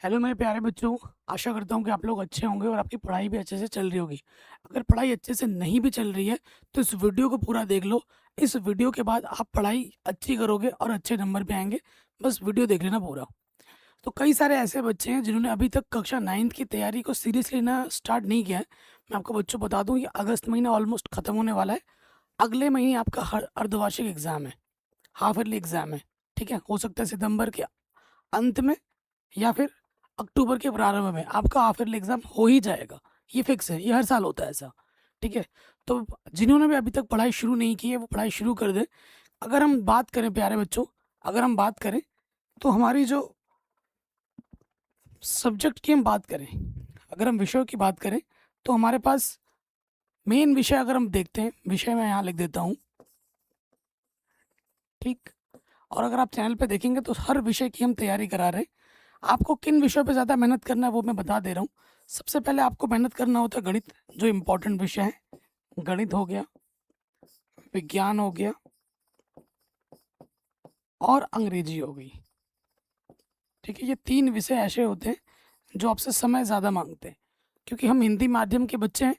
Hello मेरे प्यारे बच्चों। आशा करता हूँ कि आप लोग अच्छे होंगे और आपकी पढ़ाई भी अच्छे से चल रही होगी। अगर पढ़ाई अच्छे से नहीं भी चल रही है तो इस वीडियो को पूरा देख लो। इस वीडियो के बाद आप पढ़ाई अच्छी करोगे और अच्छे नंबर पे आएंगे। बस वीडियो देख लेना पूरा। तो कई सारे ऐसे बच्चे हैं जिन्होंने अभी तक कक्षा 9th की तैयारी को सीरियसली लेना स्टार्ट नहीं किया है। मैं आपको बच्चों बता दूँ, ये अगस्त महीना ऑलमोस्ट ख़त्म होने वाला है। अगले महीने आपका अर्धवार्षिक एग्ज़ाम है, हाफ ईयरली एग्ज़ाम है। ठीक है, हो सकता है सितंबर के अंत में या फिर अक्टूबर के प्रारंभ में आपका हाफ ईयरली एग्जाम हो ही जाएगा। ये फिक्स है, ये हर साल होता है ऐसा। ठीक है, तो जिन्होंने भी अभी तक पढ़ाई शुरू नहीं की है वो पढ़ाई शुरू कर दे। अगर हम बात करें प्यारे बच्चों, अगर हम बात करें तो हमारी जो सब्जेक्ट की हम बात करें, अगर हम विषयों की बात करें तो हमारे पास मेन विषय अगर हम देखते हैं, विषय मैं यहाँ लिख देता हूँ। ठीक, और अगर आप चैनल पे देखेंगे तो हर विषय की हम तैयारी करा रहे हैं। आपको किन विषयों पे ज़्यादा मेहनत करना है वो मैं बता दे रहा हूँ। सबसे पहले आपको मेहनत करना होता है गणित, जो इम्पोर्टेंट विषय है। गणित हो गया, विज्ञान हो गया और अंग्रेजी हो गई। ठीक है, ये 3 विषय ऐसे होते हैं जो आपसे समय ज़्यादा मांगते हैं। क्योंकि हम हिंदी माध्यम के बच्चे हैं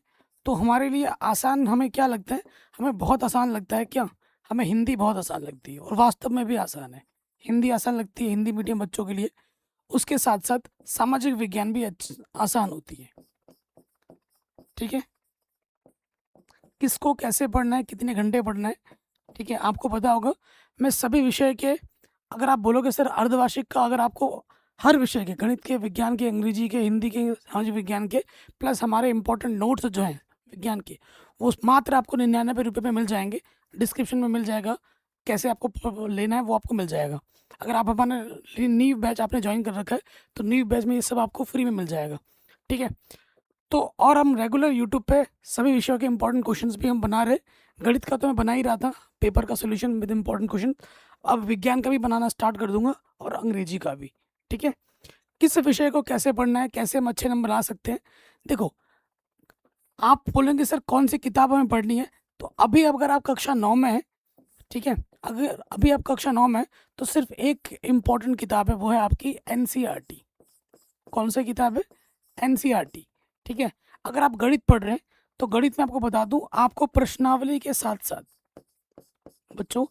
तो हमारे लिए आसान हमें क्या लगता है, हमें बहुत आसान लगता है क्या? हमें हिंदी बहुत आसान लगती है और वास्तव में भी आसान है। हिंदी आसान लगती है हिंदी मीडियम बच्चों के लिए। उसके साथ साथ सामाजिक विज्ञान भी आसान होती है। ठीक है, किसको कैसे पढ़ना है, कितने घंटे पढ़ना है, ठीक है, आपको पता होगा। मैं सभी विषय के, अगर आप बोलोगे सर अर्धवार्षिक का, अगर आपको हर विषय के, गणित के, विज्ञान के, अंग्रेजी के, हिंदी के, सामाजिक विज्ञान के, प्लस हमारे इंपॉर्टेंट नोट्स जो हैं विज्ञान के, वो मात्र आपको 99 रुपये में मिल जाएंगे। डिस्क्रिप्शन में मिल जाएगा, कैसे आपको लेना है वो आपको मिल जाएगा। अगर आप हमारे न्यू बैच आपने ज्वाइन कर रखा है तो न्यू बैच में ये सब आपको फ्री में मिल जाएगा। ठीक है, तो और हम रेगुलर यूट्यूब पे सभी विषयों के इंपॉर्टेंट क्वेश्चंस भी हम बना रहे। गणित का तो मैं बना ही रहा था, पेपर का सोल्यूशन विद इंपॉर्टेंट क्वेश्चन। अब विज्ञान का भी बनाना स्टार्ट कर दूंगा और अंग्रेजी का भी। ठीक है, किस विषय को कैसे पढ़ना है, कैसे हम अच्छे नंबर ला सकते हैं। देखो, आप बोलेंगे सर कौन सी किताब हमें पढ़नी है, तो अभी अगर आप कक्षा 9 में है, ठीक है, अगर अभी आप कक्षा 9 में है, तो सिर्फ एक इम्पॉर्टेंट किताब है, वो है आपकी एनसीईआरटी। कौन सी किताब है? एनसीईआरटी। ठीक है, अगर आप गणित पढ़ रहे हैं तो गणित में आपको बता दूं, आपको प्रश्नावली के साथ साथ बच्चों,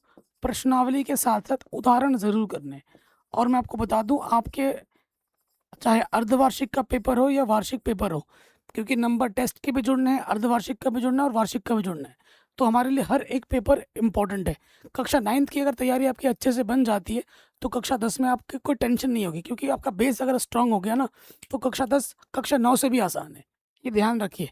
प्रश्नावली के साथ साथ उदाहरण जरूर करने हैं। और मैं आपको बता दूं, आपके चाहे अर्धवार्षिक का पेपर हो या वार्षिक पेपर हो, क्योंकि नंबर टेस्ट के भी जुड़ने हैं, अर्धवार्षिक का भी जुड़ना है और वार्षिक का भी जुड़ना है, तो हमारे लिए हर एक पेपर इंपॉर्टेंट है। कक्षा 9th की अगर तैयारी आपकी अच्छे से बन जाती है तो कक्षा 10 में आपकी कोई टेंशन नहीं होगी, क्योंकि आपका बेस अगर स्ट्रांग हो गया ना, तो कक्षा 10 कक्षा 9 से भी आसान है। ये ध्यान रखिए,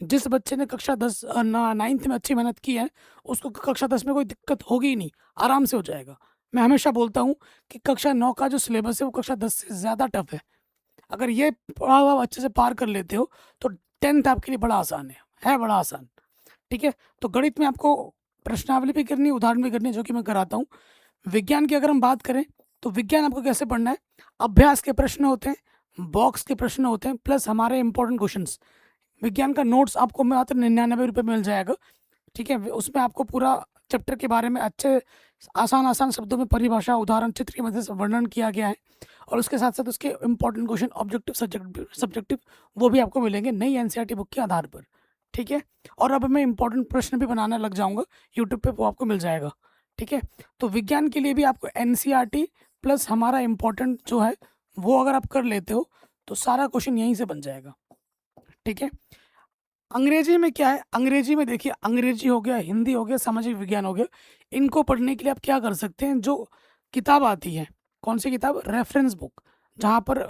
जिस बच्चे ने कक्षा 10 9th में अच्छी मेहनत की है, उसको कक्षा 10 में कोई दिक्कत होगी ही नहीं, आराम से हो जाएगा। मैं हमेशा बोलता हूँ कि कक्षा 9 का जो सिलेबस है वो कक्षा 10 से ज़्यादा टफ है। अगर ये पढ़ा हुआ अच्छे से पार कर लेते हो तो 10th आपके लिए बड़ा आसान है बड़ा आसान। ठीक है, तो गणित में आपको प्रश्नावली भी करनी है, उदाहरण भी करनी है, जो कि मैं कराता हूँ। विज्ञान की अगर हम बात करें तो विज्ञान आपको कैसे पढ़ना है, अभ्यास के प्रश्न होते हैं, बॉक्स के प्रश्न होते हैं, प्लस हमारे इंपॉर्टेंट क्वेश्चंस। विज्ञान का नोट्स आपको मात्र 99 रुपये में मिल जाएगा। ठीक है, उसमें आपको पूरा चैप्टर के बारे में अच्छे आसान आसान शब्दों में परिभाषा, उदाहरण, चित्र की मदद से वर्णन किया गया है। और उसके साथ साथ उसके इंपॉर्टेंट क्वेश्चन, ऑब्जेक्टिव, सब्जेक्टिव, वो भी आपको मिलेंगे नई एनसीईआरटी बुक के आधार पर। ठीक है, और अब मैं इंपॉर्टेंट प्रश्न भी बनाने लग जाऊंगा यूट्यूब पे, वो आपको मिल जाएगा। ठीक है, तो विज्ञान के लिए भी आपको एनसीईआरटी प्लस हमारा इंपॉर्टेंट जो है वो अगर आप कर लेते हो तो सारा क्वेश्चन यहीं से बन जाएगा। ठीक है, अंग्रेजी में क्या है, अंग्रेजी में देखिए, अंग्रेजी हो गया, हिंदी हो गया, सामाजिक विज्ञान हो गया। इनको पढ़ने के लिए आप क्या कर सकते हैं, जो किताब आती है, कौन सी किताब? रेफरेंस बुक, जहाँ पर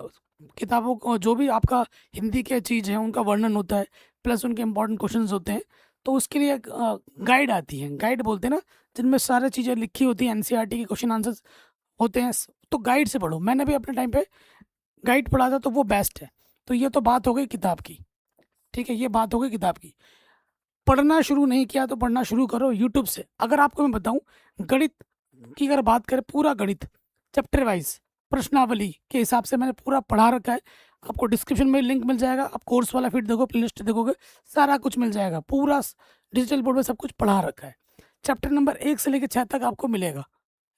किताबों को जो भी आपका हिंदी के चीज़ है उनका वर्णन होता है, प्लस उनके इंपॉर्टेंट क्वेश्चंस होते हैं। तो उसके लिए एक गाइड आती है, गाइड बोलते हैं ना, जिनमें सारी चीज़ें लिखी होती हैं, एनसीईआरटी के क्वेश्चन आंसर्स होते हैं। तो गाइड से पढ़ो, मैंने भी अपने टाइम पे गाइड पढ़ा था तो वो बेस्ट है। तो ये तो बात हो गई किताब की। ठीक है, ये बात हो गई किताब की। पढ़ना शुरू नहीं किया तो पढ़ना शुरू करो यूट्यूब से। अगर आपको मैं बताऊं, गणित की अगर बात करें, पूरा गणित चैप्टर वाइज प्रश्नावली के हिसाब से मैंने पूरा पढ़ा रखा है। आपको डिस्क्रिप्शन में लिंक मिल जाएगा, आप कोर्स वाला फीड देखो, प्लेलिस्ट देखोगे, सारा कुछ मिल जाएगा, पूरा डिजिटल बोर्ड में सब कुछ पढ़ा रखा है। चैप्टर नंबर 1 से लेकर 6 तक आपको मिलेगा,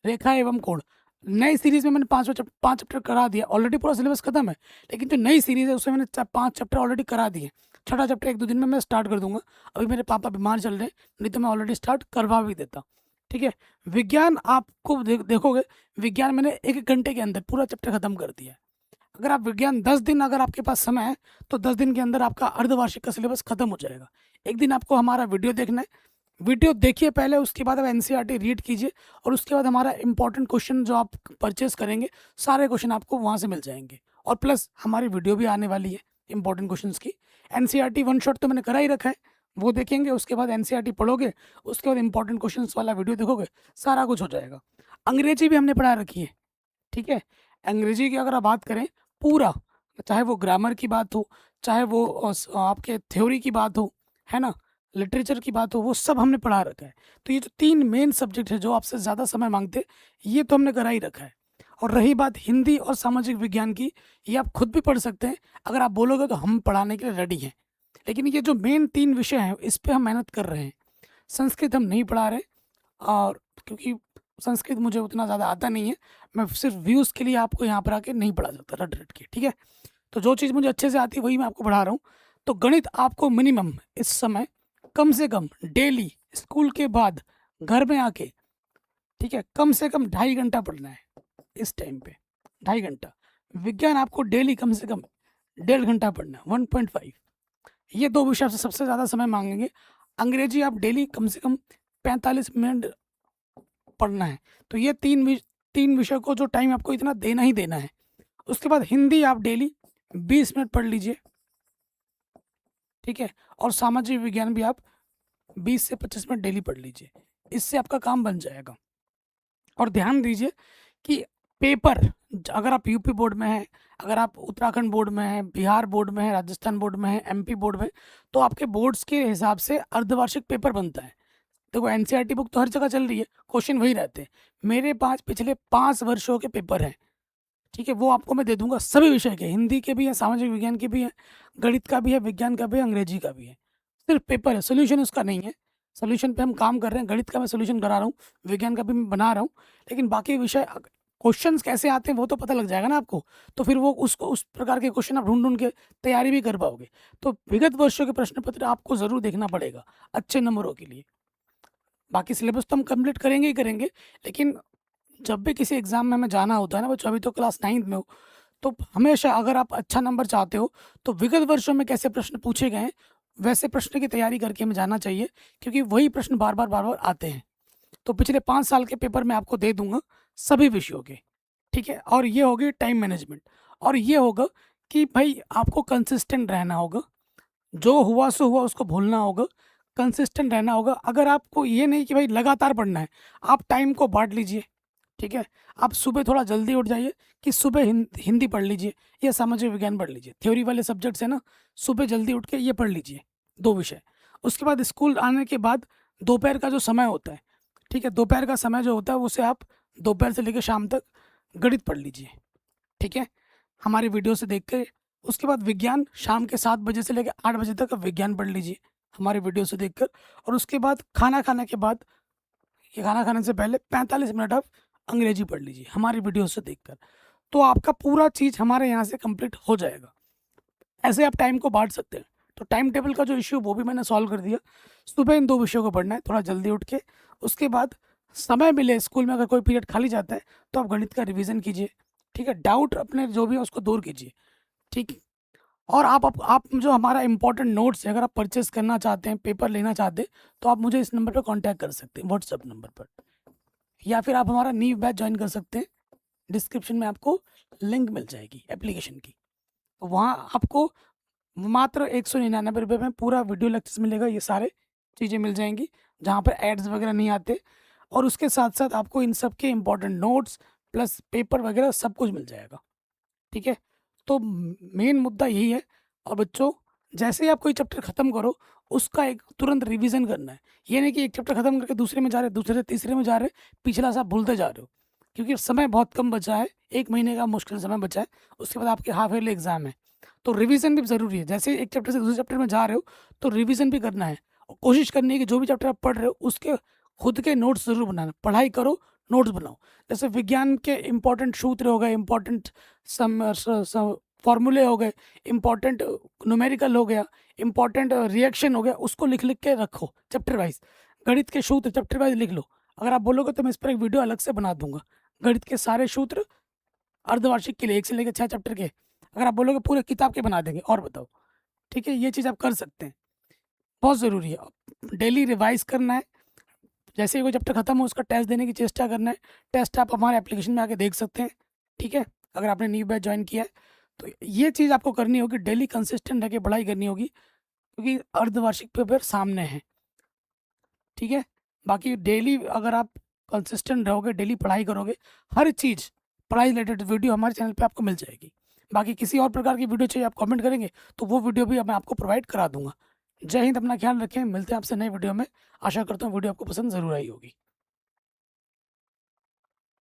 रेखा एवं कोण। नई सीरीज़ में मैंने 5 चैप्टर करा दिया, ऑलरेडी पूरा सिलेबस खत्म है, लेकिन जो नई सीरीज़ है उसमें मैंने 5 चैप्टर ऑलरेडी करा दिए। छठा चैप्टर 1-2 दिन में मैं स्टार्ट कर दूंगा। अभी मेरे पापा बीमार चल रहे हैं, नहीं तो मैं ऑलरेडी स्टार्ट करवा भी देता। ठीक है, विज्ञान आपको देखोगे, विज्ञान मैंने 1 घंटे के अंदर पूरा चैप्टर खत्म कर दिया है। अगर आप विज्ञान 10 दिन, अगर आपके पास समय है तो 10 दिन के अंदर आपका अर्धवार्षिक का सिलेबस खत्म हो जाएगा। एक दिन आपको हमारा वीडियो देखना है, वीडियो देखिए पहले, उसके बाद आप एनसीईआरटी रीड कीजिए, और उसके बाद हमारा इंपॉर्टेंट क्वेश्चन जो आप परचेस करेंगे, सारे क्वेश्चन आपको वहाँ से मिल जाएंगे। और प्लस हमारी वीडियो भी आने वाली है इंपॉर्टेंट क्वेश्चंस की। एनसीईआरटी वन शॉट तो मैंने करा ही रखा है, वो देखेंगे, उसके बाद एनसीईआरटी पढ़ोगे, उसके बाद इंपॉर्टेंट क्वेश्चंस वाला वीडियो देखोगे, सारा कुछ हो जाएगा। अंग्रेजी भी हमने पढ़ा रखी है। ठीक है, अंग्रेजी की अगर आप बात करें, पूरा, चाहे वो ग्रामर की बात हो, चाहे वो आपके थ्योरी की बात हो, है ना, लिटरेचर की बात हो, वो सब हमने पढ़ा रखा है। तो ये जो 3 मेन सब्जेक्ट है जो आपसे ज़्यादा समय मांगते, ये तो हमने करा ही रखा है। और रही बात हिंदी और सामाजिक विज्ञान की, ये आप खुद भी पढ़ सकते हैं, अगर आप बोलोगे तो हम पढ़ाने के लिए रेडी हैं। लेकिन ये जो मेन 3 विषय हैं, इस पे हम मेहनत कर रहे हैं। संस्कृत हम नहीं पढ़ा रहे, और क्योंकि संस्कृत मुझे उतना ज़्यादा आता नहीं है, मैं सिर्फ व्यूज़ के लिए आपको यहाँ पर आके नहीं पढ़ा सकता रट रट के। ठीक है, तो जो चीज़ मुझे अच्छे से आती है वही मैं आपको पढ़ा रहा हूँ। तो गणित आपको मिनिमम इस समय कम से कम डेली स्कूल के बाद घर में आके, ठीक है, कम से कम 2.5 घंटा पढ़ना है इस टाइम पे, 2.5 घंटा। विज्ञान आपको डेली कम से कम 1.5 घंटा पढ़ना है, 1.5। ये 2 विषय से सबसे ज़्यादा समय मांगेंगे। अंग्रेजी आप डेली कम से कम 45 मिनट पढ़ना है। तो ये 3 विषय को जो टाइम आपको इतना देना ही देना है। उसके बाद हिंदी आप डेली 20 मिनट पढ़ लीजिए। ठीक है, और सामाजिक विज्ञान भी आप 20 से 25 मिनट डेली पढ़ लीजिए, इससे आपका काम बन जाएगा। और ध्यान दीजिए कि पेपर, अगर आप यूपी बोर्ड में हैं, अगर आप उत्तराखंड बोर्ड में हैं, बिहार बोर्ड में हैं, राजस्थान बोर्ड में हैं, एमपी बोर्ड में, तो आपके बोर्ड्स के हिसाब से अर्धवार्षिक पेपर बनता है। देखो एनसीईआरटी बुक तो हर जगह चल रही है, क्वेश्चन वही रहते हैं। मेरे पास पिछले 5 वर्षों के पेपर हैं। ठीक है, वो आपको मैं दे दूंगा, सभी विषय के, हिंदी के भी हैं, सामाजिक विज्ञान के भी हैं, गणित का भी है, विज्ञान का भी है, अंग्रेजी का भी है। सिर्फ पेपर है, सोल्यूशन उसका नहीं है। सोल्यूशन पे हम काम कर रहे हैं, गणित का मैं सोल्यूशन करा रहा हूँ, विज्ञान का भी मैं बना रहा हूँ, लेकिन बाकी विषय क्वेश्चंस कैसे आते हैं वो तो पता लग जाएगा ना आपको, तो फिर वो उसको उस प्रकार के क्वेश्चन आप ढूंढ ढूंढ के तैयारी भी कर पाओगे। तो विगत वर्षों के प्रश्न पत्र आपको ज़रूर देखना पड़ेगा अच्छे नंबरों के लिए। बाकी सिलेबस तो हम कंप्लीट करेंगे ही करेंगे, लेकिन जब भी किसी एग्ज़ाम में हमें जाना होता है ना बच्चों, अभी तो क्लास 9th में हो, तो हमेशा अगर आप अच्छा नंबर चाहते हो तो विगत वर्षों में कैसे प्रश्न पूछे गए हैं वैसे प्रश्न की तैयारी करके हमें जाना चाहिए, क्योंकि वही प्रश्न बार बार आते हैं। तो पिछले 5 साल के पेपर मैं आपको दे दूंगा सभी विषयों के। ठीक है, और ये होगी टाइम मैनेजमेंट, और ये होगा कि भाई आपको कंसिस्टेंट रहना होगा, जो हुआ सो हुआ उसको भूलना होगा, कंसिस्टेंट रहना होगा। अगर आपको ये नहीं कि भाई लगातार पढ़ना है, आप टाइम को बांट लीजिए। ठीक है, आप सुबह थोड़ा जल्दी उठ जाइए कि सुबह हिंदी पढ़ लीजिए या सामाजिक विज्ञान पढ़ लीजिए, थ्योरी वाले सब्जेक्ट्स है ना, सुबह जल्दी उठ के ये पढ़ लीजिए 2 विषय। उसके बाद स्कूल आने के बाद दोपहर का जो समय होता है, ठीक है, दोपहर का समय जो होता है उसे आप दोपहर से लेकर शाम तक गणित पढ़ लीजिए। ठीक है, हमारी वीडियो से देख के। उसके बाद विज्ञान शाम के 7 बजे से लेकर 8 बजे तक आप विज्ञान पढ़ लीजिए हमारे वीडियो से देखकर। और उसके बाद खाना खाने के बाद, ये खाना खाने से पहले 45 मिनट आप अंग्रेजी पढ़ लीजिए हमारी वीडियो से देखकर। तो आपका पूरा चीज़ हमारे यहाँ से कंप्लीट हो जाएगा। ऐसे आप टाइम को बांट सकते हैं। तो टाइम टेबल का जो इश्यू वो भी मैंने सॉल्व कर दिया। सुबह इन 2 विषयों को पढ़ना है थोड़ा जल्दी उठ के। उसके बाद समय मिले स्कूल में, अगर कोई पीरियड खाली जाता है तो आप गणित का रिवीजन कीजिए। ठीक है, डाउट अपने जो भी है उसको दूर कीजिए। ठीक है, और आप जो हमारा इंपॉर्टेंट नोट्स है, अगर आप परचेस करना चाहते हैं, पेपर लेना चाहते हैं, तो आप मुझे इस नंबर पर कांटेक्ट कर सकते हैं, व्हाट्सएप नंबर पर, या फिर आप हमारा नीव बैच ज्वाइन कर सकते हैं। डिस्क्रिप्शन में आपको लिंक मिल जाएगी एप्लीकेशन की, तो वहाँ आपको मात्र 199 रुपये में पूरा वीडियो लेक्चर्स मिलेगा। ये सारे चीज़ें मिल जाएंगी जहाँ पर एड्स वगैरह नहीं आते, और उसके साथ साथ आपको इन सब के इम्पोर्टेंट नोट्स प्लस पेपर वगैरह सब कुछ मिल जाएगा। ठीक है, तो मेन मुद्दा यही है। और बच्चों, जैसे ही आप कोई चैप्टर ख़त्म करो उसका एक तुरंत रिवीजन करना है। ये नहीं कि एक चैप्टर ख़त्म करके दूसरे में जा रहे, दूसरे से तीसरे में जा रहे, पिछला सब भूलते जा रहे हो, क्योंकि समय बहुत कम बचा है, 1 महीने का मुश्किल समय बचा है। उसके बाद आपके हाफ ईयरली एग्ज़ाम है, तो रिवीजन भी ज़रूरी है। जैसे एक चैप्टर से दूसरे चैप्टर में जा रहे हो तो रिवीजन भी करना है, और कोशिश करनी है कि जो भी चैप्टर आप पढ़ रहे हो उसके खुद के नोट्स ज़रूर बनाना। पढ़ाई करो, नोट्स बनाओ। जैसे विज्ञान के इम्पोर्टेंट सूत्र हो गए, इम्पोर्टेंट फॉर्मूले हो गए, इम्पोर्टेंट न्यूमेरिकल हो गया, इम्पोर्टेंट रिएक्शन हो गया, उसको लिख लिख के रखो चैप्टर वाइज। गणित के सूत्र चैप्टर वाइज लिख लो। अगर आप बोलोगे तो मैं इस पर एक वीडियो अलग से बना दूंगा, गणित के सारे सूत्र अर्धवार्षिक के लिए 1 से लेकर 6 चैप्टर के। अगर आप बोलोगे पूरे किताब के बना देंगे। और बताओ, ठीक है, ये चीज़ आप कर सकते हैं, बहुत ज़रूरी है। डेली रिवाइज करना है, जैसे ही कोई चैप्टर खत्म हो उसका टेस्ट देने की चेष्टा करना है। टेस्ट आप हमारे एप्लीकेशन में आके देख सकते हैं, ठीक है, अगर आपने न्यू बैच ज्वाइन किया है तो ये चीज़ आपको करनी होगी, डेली कंसिस्टेंट रह के पढ़ाई करनी होगी, क्योंकि अर्धवार्षिक पेपर सामने है, ठीक है। बाकी डेली अगर आप कंसिस्टेंट रहोगे, डेली पढ़ाई करोगे, हर चीज़ पढ़ाई रिलेटेड वीडियो हमारे चैनल पे आपको मिल जाएगी। बाकी किसी और प्रकार की वीडियो चाहिए आप कमेंट करेंगे तो वो वीडियो भी मैं आपको प्रोवाइड करा दूंगा। जय हिंद, अपना ख्याल रखें, मिलते हैं आपसे नए वीडियो में। आशा करता हूँ वीडियो आपको पसंद ज़रूर आई होगी।